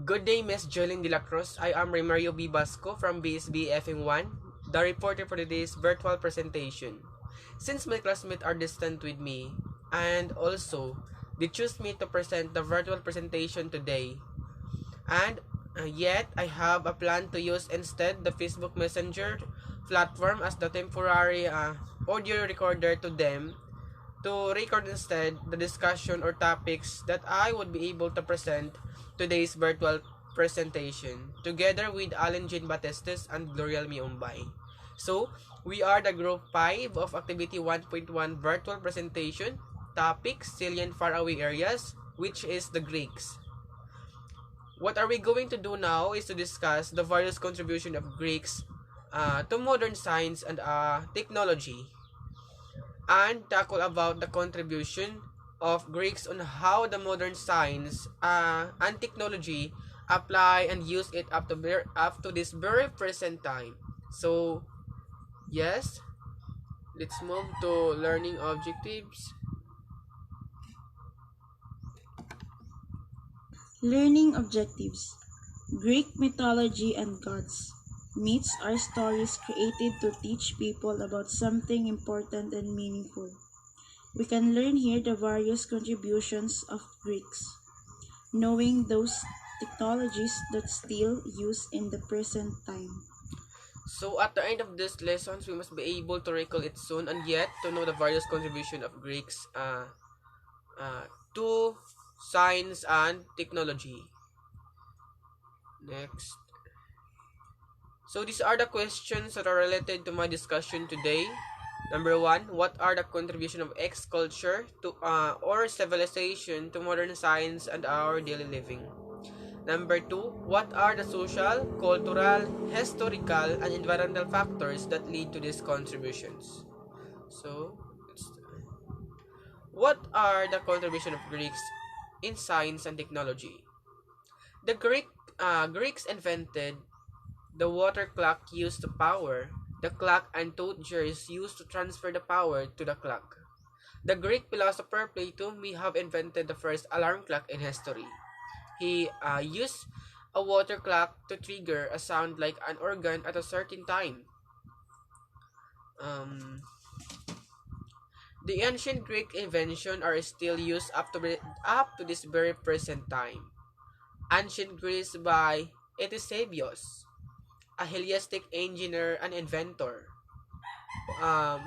Good day, Miss Jolene De La Cruz. I am Remario B. Basco from BSB FM1, the reporter for today's virtual presentation. Since my classmates are distant with me, and also they choose me to present the virtual presentation today, and yet I have a plan to use instead the Facebook Messenger platform as the temporary audio recorder to them to record instead the discussion or topics that I would be able to present today's virtual presentation together with Alan Jean Batistes and L'Oreal Miumbay. So, we are the group 5 of activity 1.1 virtual presentation topic salient faraway areas, which is the Greeks. What are we going to do now is to discuss the various contribution of Greeks to modern science and technology, and tackle about the contribution of Greeks on how the modern science and technology apply and use it up to this very present time. So, yes, let's move to learning objectives. Learning objectives. Greek mythology and gods. Myths are stories created to teach people about something important and meaningful. We can learn here the various contributions of Greeks, knowing those technologies that still use in the present time. So at the end of these lessons, we must be able to recall it soon and yet to know the various contribution of Greeks uh, to science and technology. Next. So these are the questions that are related to my discussion today. Number one, what are the contribution of X culture to or civilization to modern science and our daily living? Number two, what are the social, cultural, historical, and environmental factors that lead to these contributions? So, what are the contribution of Greeks in science and technology? The Greeks invented the water clock used to power the clock, and tooth gears used to transfer the power to the clock. The Greek philosopher Plato may have invented the first alarm clock in history. He used a water clock to trigger a sound like an organ at a certain time. Um, the ancient Greek inventions are still used up to this very present time. Ancient Greece by Eusebius, a Hellenistic engineer and inventor,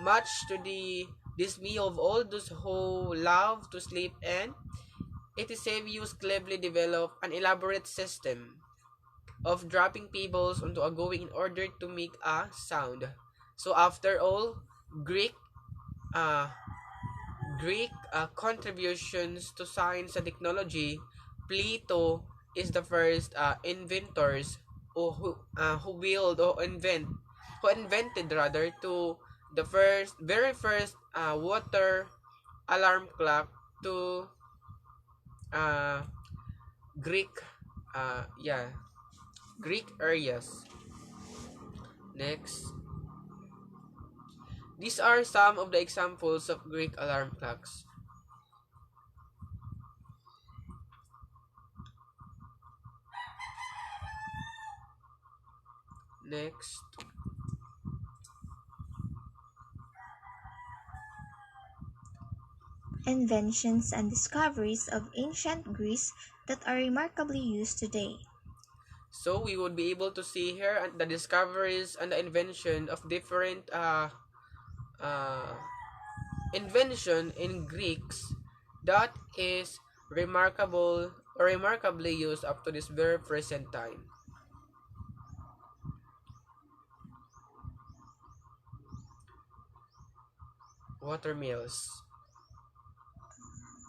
much to the dismay of all those who love to sleep, and Eusebius cleverly developed an elaborate system of dropping pebbles onto a going in order to make a sound. So after all, Greek uh, contributions to science and technology, Plato is the first inventors who build or invented rather to the very first water alarm clock to uh, Greek yeah Greek areas. Next, these are some of the examples of Greek alarm clocks. Next, Inventions and discoveries of ancient Greece that are remarkably used today. so we would be able to see here the discoveries and the invention of different uh, invention in Greeks that is remarkable or remarkably used up to this very present time. Water mills.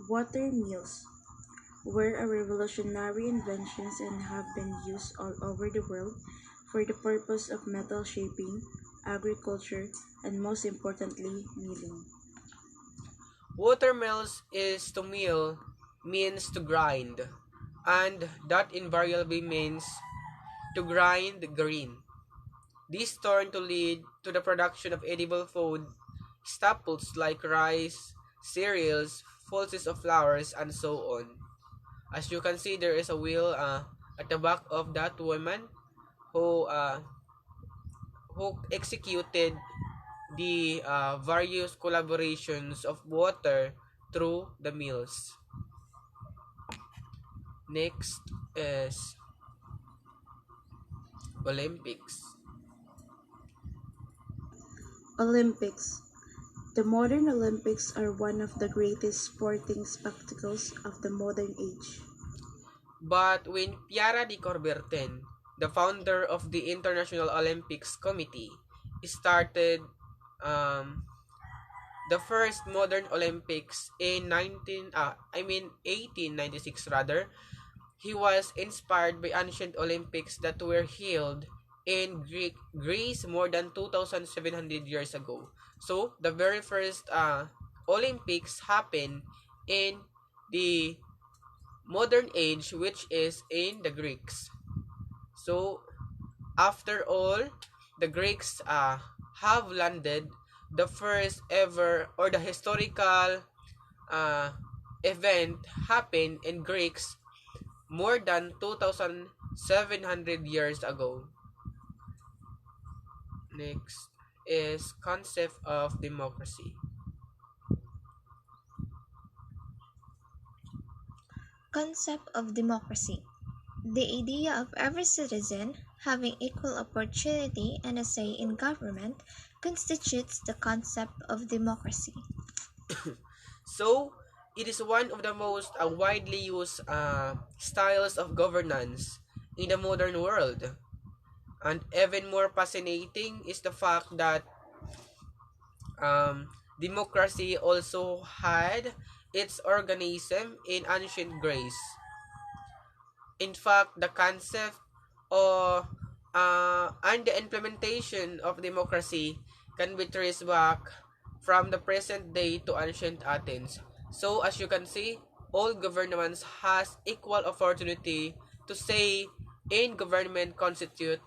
Water mills were a revolutionary inventions and have been used all over the world for the purpose of metal shaping, agriculture, and most importantly, milling. Water mills is to mill means to grind, and that invariably means to grind grain. This turn to lead to the production of edible food, staples like rice, cereals, pulses of flowers, and so on. As you can see, there is a wheel, at the back of that woman who uh, who executed the various collaborations of water through the mills. Next is Olympics. Olympics. The modern Olympics are one of the greatest sporting spectacles of the modern age. But when Piara de Coubertin, the founder of the International Olympics Committee, started um, the first modern Olympics in 1896 rather, he was inspired by ancient Olympics that were held in Greece more than 2,700 years ago. So, the very first Olympics happened in the modern age, which is in the Greeks. So, after all, the Greeks have landed the first ever or the historical uh, event happened in Greeks more than 2,700 years ago. Next is concept of democracy. Concept of democracy. The idea of every citizen having equal opportunity and a say in government constitutes the concept of democracy. So, it is one of the most widely used styles of governance in the modern world. And even more fascinating is the fact that democracy also had its organism in ancient Greece. In fact, the concept of and the implementation of democracy can be traced back from the present day to ancient Athens. So, as you can see, all governments has equal opportunity to say in government constitute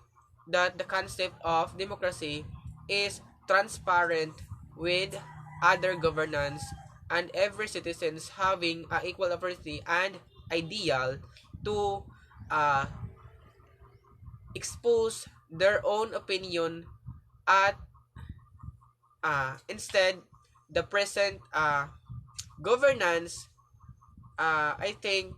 that the concept of democracy is transparent with other governance and every citizens having equal opportunity and ideal to uh, expose their own opinion at instead the present governance. I think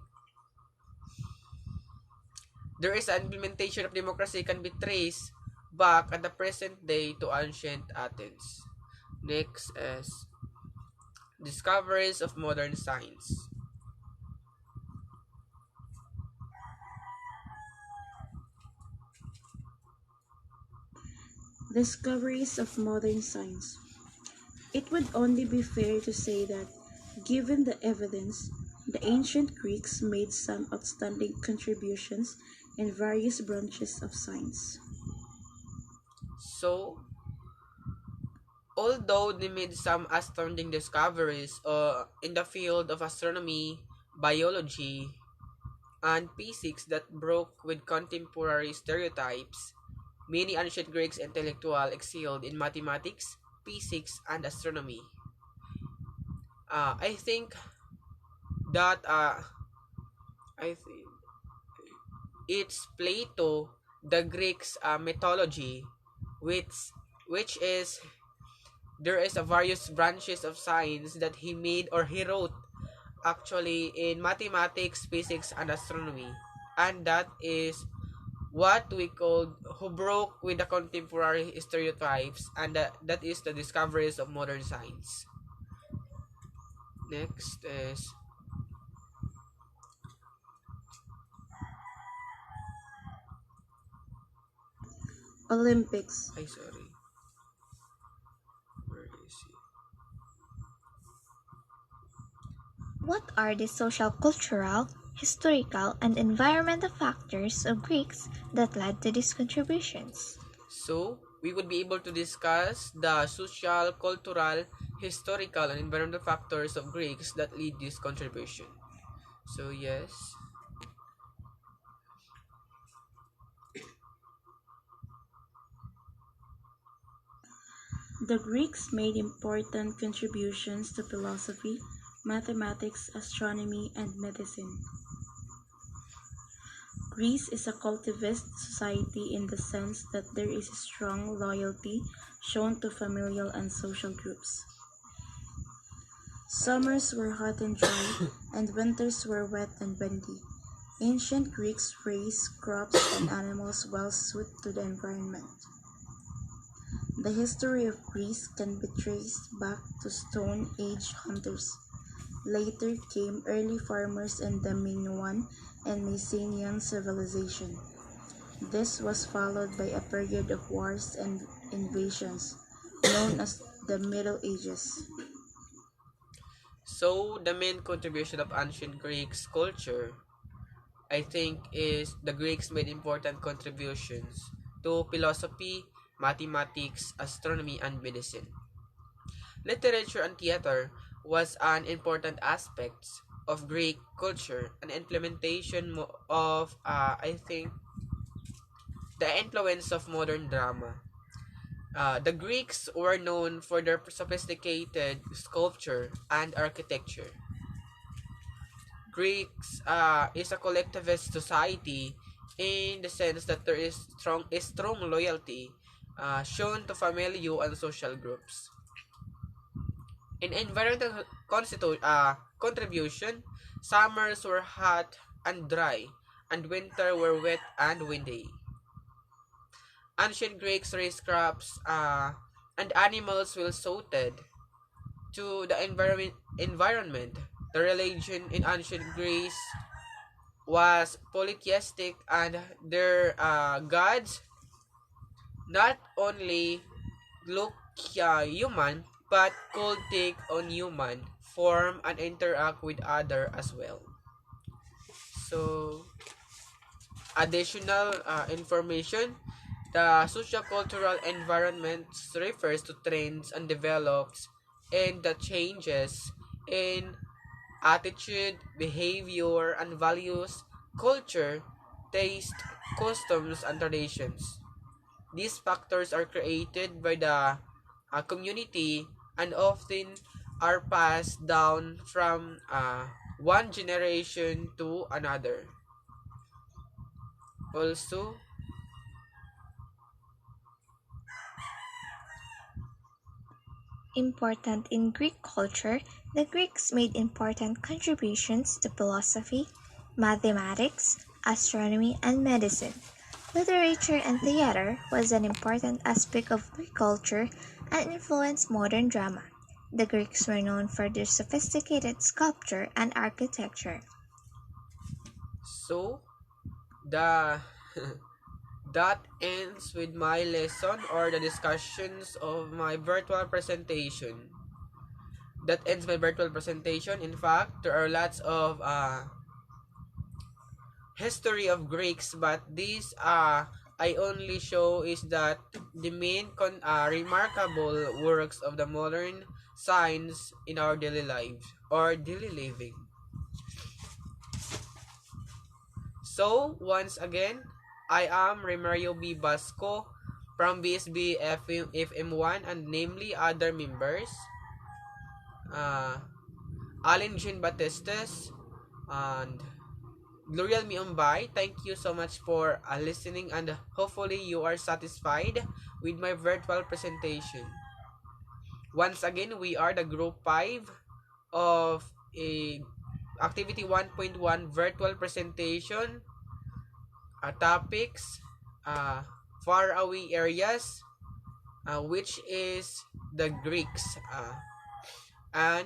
there is an implementation of democracy can be traced back at the present day to ancient Athens. Next is discoveries of modern science. Discoveries of modern science. It would only be fair to say that, given the evidence, the ancient Greeks made some outstanding contributions in various branches of science. So, although they made some astounding discoveries in the field of astronomy, biology, and physics that broke with contemporary stereotypes, many ancient Greeks intellectuals excelled in mathematics, physics, and astronomy. I think that I think it's Plato, the Greeks mythology, which is there is a various branches of science that he made or he wrote actually in mathematics, physics, and astronomy, and that is what we call who broke with the contemporary stereotypes, and that is the discoveries of modern science. Next is Olympics. I sorry, where is it? What are the social, cultural, historical, and environmental factors of Greeks that led to these contributions? So we would be able to discuss the social, cultural, historical, and environmental factors of Greeks that lead this contribution. So yes. The Greeks made important contributions to philosophy, mathematics, astronomy, and medicine. Greece is a cultivist society in the sense that there is a strong loyalty shown to familial and social groups. Summers were hot and dry, and winters were wet and windy. Ancient Greeks raised crops and animals well suited to the environment. The history of Greece can be traced back to Stone Age hunters. Later came early farmers in the Minoan and Mycenaean civilization. This was followed by a period of wars and invasions, known as the Middle Ages. So, the main contribution of ancient Greeks culture, I think, is the Greeks made important contributions to philosophy, mathematics, astronomy, and medicine. Literature and theater was an important aspect of Greek culture and implementation of, I think, the influence of modern drama. The Greeks were known for their sophisticated sculpture and architecture. Greeks is a collectivist society in the sense that there is strong loyalty shown to family and social groups. In environmental contribution, summers were hot and dry, and winter were wet and windy. Ancient Greeks raised crops and animals well suited to the environment. The religion in ancient Greece was polytheistic, and their gods not only look human but could take on human form and interact with other as well. So, additional information: the sociocultural environment refers to trends and develops and the changes in attitude, behavior, and values, culture, taste, customs, and traditions. These factors are created by the community and often are passed down from one generation to another. Also, Important in Greek culture, the Greeks made important contributions to philosophy, mathematics, astronomy, and medicine. Literature and theater was an important aspect of Greek culture and influenced modern drama. The Greeks were known for their sophisticated sculpture and architecture. so the that ends with my lesson or the discussions of my virtual presentation. That ends my virtual presentation. In fact, there are lots of history of Greeks, but this I only show is that the main remarkable works of the modern science in our daily lives or daily living. So, once again, I am Remario B. Basco from BSB FM1 and namely other members. Uh, Alin Jean Batistas and L'Oreal Miombay. Thank you so much for listening and hopefully you are satisfied with my virtual presentation. Once again, we are the group 5 of a activity 1.1 virtual presentation topics far away areas which is the Greeks and